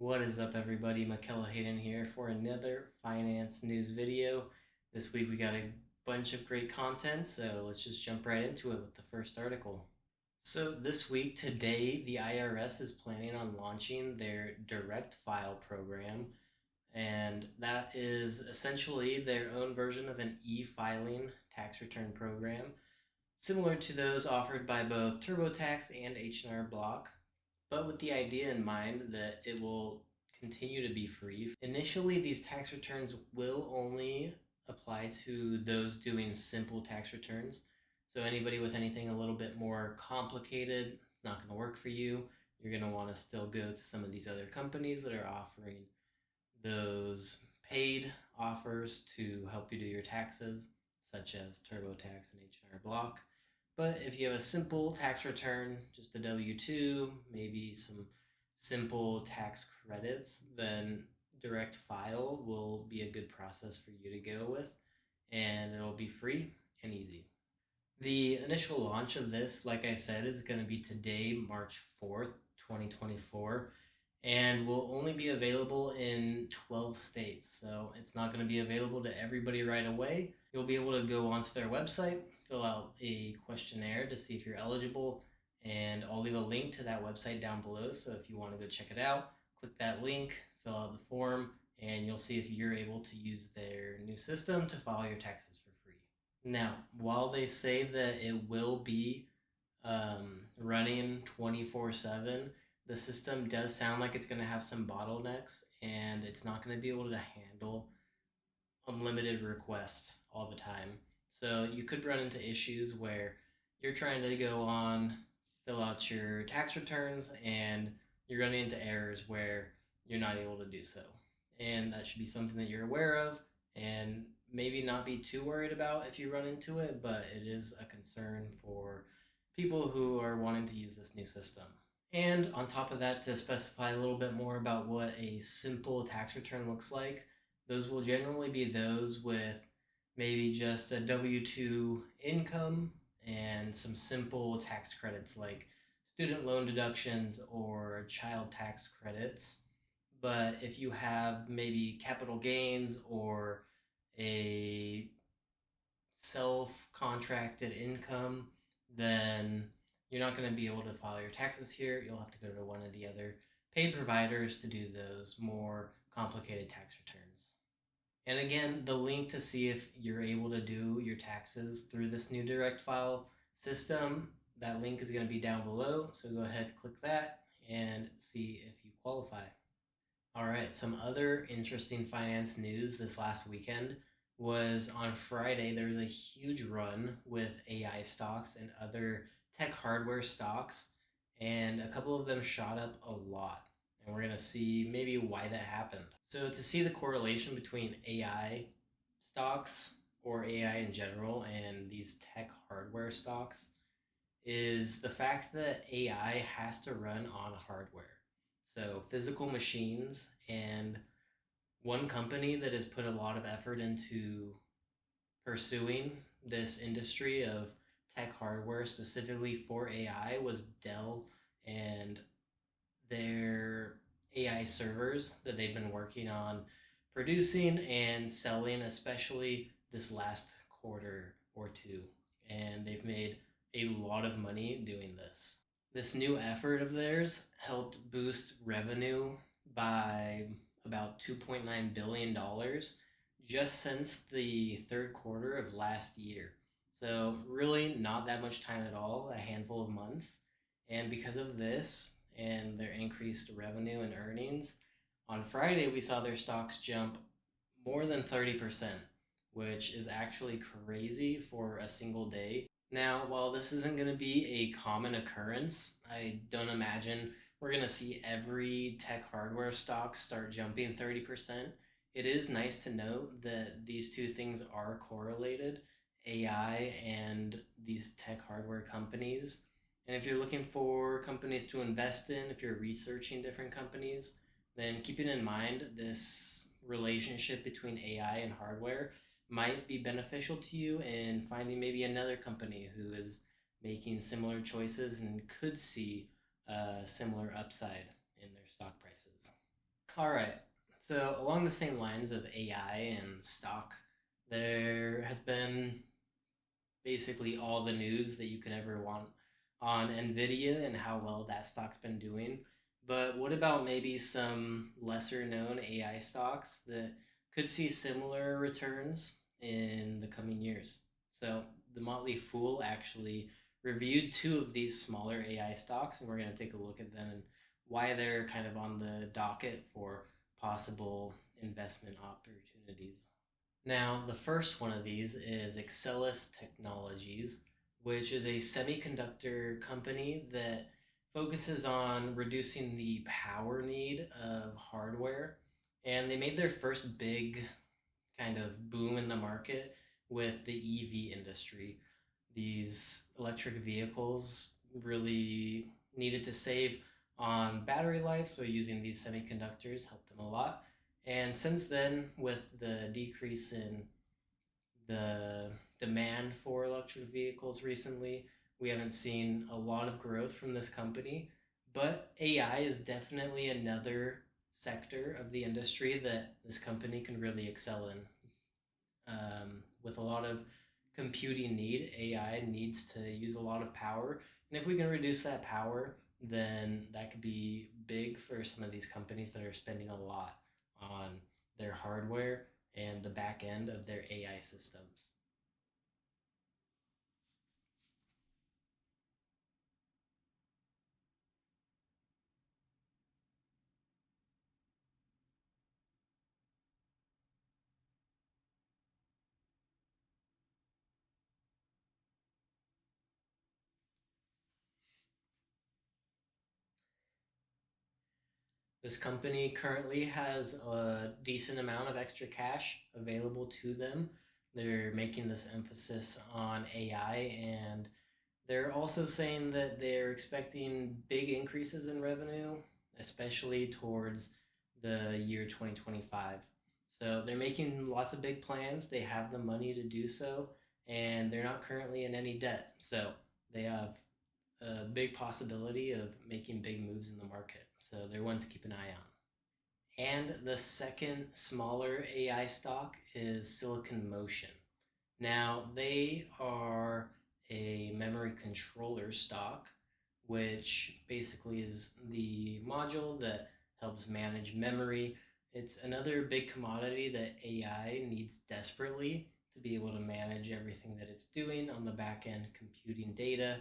What is up, everybody? Michaela Hayden here for another finance news video. This week we got a bunch of great content, so let's just jump right into it with the first article. So, this week, today, the IRS is planning on launching their direct file program, and that is essentially their own version of an e filing tax return program, similar to those offered by both TurboTax and H&R Block, but with the idea in mind that it will continue to be free. Initially, these tax returns will only apply to those doing simple tax returns. So anybody with anything a little bit more complicated, it's not going to work for you. You're going to want to still go to some of these other companies that are offering those paid offers to help you do your taxes, such as TurboTax and H&R Block. But if you have a simple tax return, just a W-2, maybe some simple tax credits, then direct file will be a good process for you to go with, and it'll be free and easy. The initial launch of this, like I said, is going to be today, March 4th, 2024, and will only be available in 12 states. So it's not going to be available to everybody right away. You'll be able to go onto their website, fill out a questionnaire to see if you're eligible, and I'll leave a link to that website down below. So if you want to go check it out, click that link, fill out the form, and you'll see if you're able to use their new system to file your taxes for free. Now, while they say that it will be running 24/7, the system does sound like it's going to have some bottlenecks and it's not going to be able to handle unlimited requests all the time. So you could run into issues where you're trying to go on, fill out your tax returns, and you're running into errors where you're not able to do so. And that should be something that you're aware of and maybe not be too worried about if you run into it, but it is a concern for people who are wanting to use this new system. And on top of that, to specify a little bit more about what a simple tax return looks like, those will generally be those with maybe just a W-2 income and some simple tax credits like student loan deductions or child tax credits. But if you have maybe capital gains or a self-contracted income, then you're not going to be able to file your taxes here. You'll have to go to one of the other paid providers to do those more complicated tax returns. And again, the link to see if you're able to do your taxes through this new direct file system, that link is going to be down below. So go ahead, click that and see if you qualify. All right, some other interesting finance news this last weekend was on Friday. There was a huge run with AI stocks and other tech hardware stocks, and a couple of them shot up a lot. And we're going to see maybe why that happened. So, to see the correlation between AI stocks or AI in general and these tech hardware stocks is the fact that AI has to run on hardware. So physical machines, and one company that has put a lot of effort into pursuing this industry of tech hardware specifically for AI was Dell and their AI servers that they've been working on producing and selling, especially this last quarter or two. And they've made a lot of money doing this. This new effort of theirs helped boost revenue by about $2.9 billion just since the third quarter of last year. So, really, not that much time at all, a handful of months. And because of this and their increased revenue and earnings, on Friday we saw their stocks jump more than 30%, which is actually crazy for a single day. Now, while this isn't going to be a common occurrence, I don't imagine we're going to see every tech hardware stock start jumping 30%. It is nice to note that these two things are correlated, AI and these tech hardware companies. And if you're looking for companies to invest in, if you're researching different companies, then keeping in mind this relationship between AI and hardware might be beneficial to you in finding maybe another company who is making similar choices and could see a similar upside in their stock prices. All right. So, along the same lines of AI and stock, there has been basically all the news that you could ever want on Nvidia and how well that stock's been doing. But what about maybe some lesser known AI stocks that could see similar returns in the coming years? So, the Motley Fool actually reviewed two of these smaller AI stocks, and we're going to take a look at them and why they're kind of on the docket for possible investment opportunities. Now, the first one of these is Excelis Technologies, which is a semiconductor company that focuses on reducing the power need of hardware. And they made their first big kind of boom in the market with the EV industry. These electric vehicles really needed to save on battery life, so using these semiconductors helped them a lot. And since then, with the decrease in the demand for electric vehicles recently, we haven't seen a lot of growth from this company. But AI is definitely another sector of the industry that this company can really excel in. With a lot of computing need, AI needs to use a lot of power. And if we can reduce that power, then that could be big for some of these companies that are spending a lot on their hardware and the back end of their AI systems. This company currently has a decent amount of extra cash available to them. They're making this emphasis on AI, and they're also saying that they're expecting big increases in revenue, especially towards the year 2025. So they're making lots of big plans. They have the money to do so, and they're not currently in any debt. So they have a big possibility of making big moves in the market. So they're one to keep an eye on. And the second smaller AI stock is Silicon Motion. Now, they are a memory controller stock, which basically is the module that helps manage memory. It's another big commodity that AI needs desperately to be able to manage everything that it's doing on the back end computing data.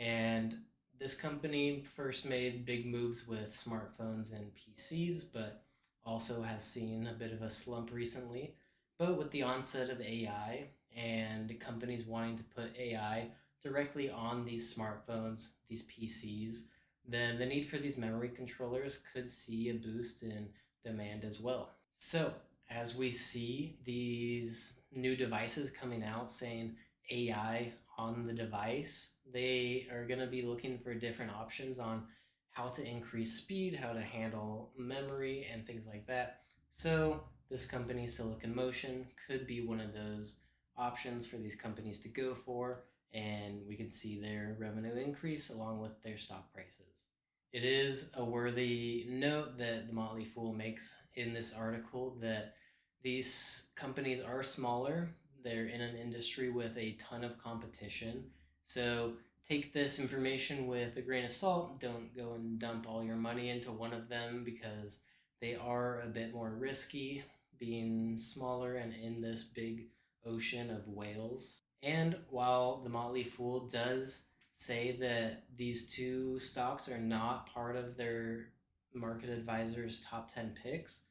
And this company first made big moves with smartphones and PCs, but also has seen a bit of a slump recently. But with the onset of AI and companies wanting to put AI directly on these smartphones, these PCs, then the need for these memory controllers could see a boost in demand as well. So, as we see these new devices coming out saying AI on the device, they are going to be looking for different options on how to increase speed, how to handle memory, and things like that. So, this company, Silicon Motion, could be one of those options for these companies to go for, and we can see their revenue increase along with their stock prices. It is a worthy note that the Motley Fool makes in this article that these companies are smaller. They're in an industry with a ton of competition. So take this information with a grain of salt. Don't go and dump all your money into one of them because they are a bit more risky being smaller and in this big ocean of whales. And while the Motley Fool does say that these two stocks are not part of their market advisor's top 10 picks.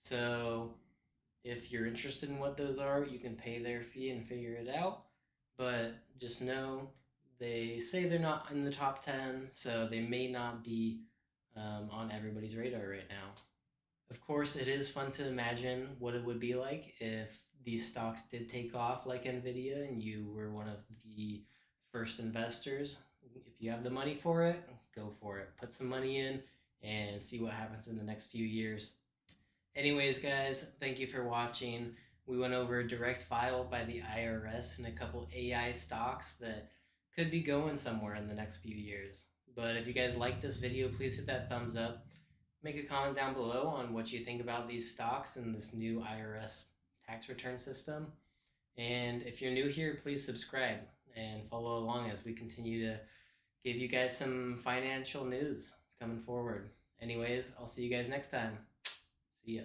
So if you're interested in what those are, you can pay their fee and figure it out. But just know they say they're not in the top 10, so they may not be on everybody's radar right now. Of course, it is fun to imagine what it would be like if these stocks did take off like Nvidia and you were one of the first investors. If you have the money for it, go for it. Put some money in and see what happens in the next few years. Anyways, guys, thank you for watching. We went over direct file by the IRS and a couple AI stocks that could be going somewhere in the next few years. But if you guys like this video, please hit that thumbs up. Make a comment down below on what you think about these stocks and this new IRS tax return system. And if you're new here, please subscribe and follow along as we continue to give you guys some financial news coming forward. Anyways, I'll see you guys next time. See ya.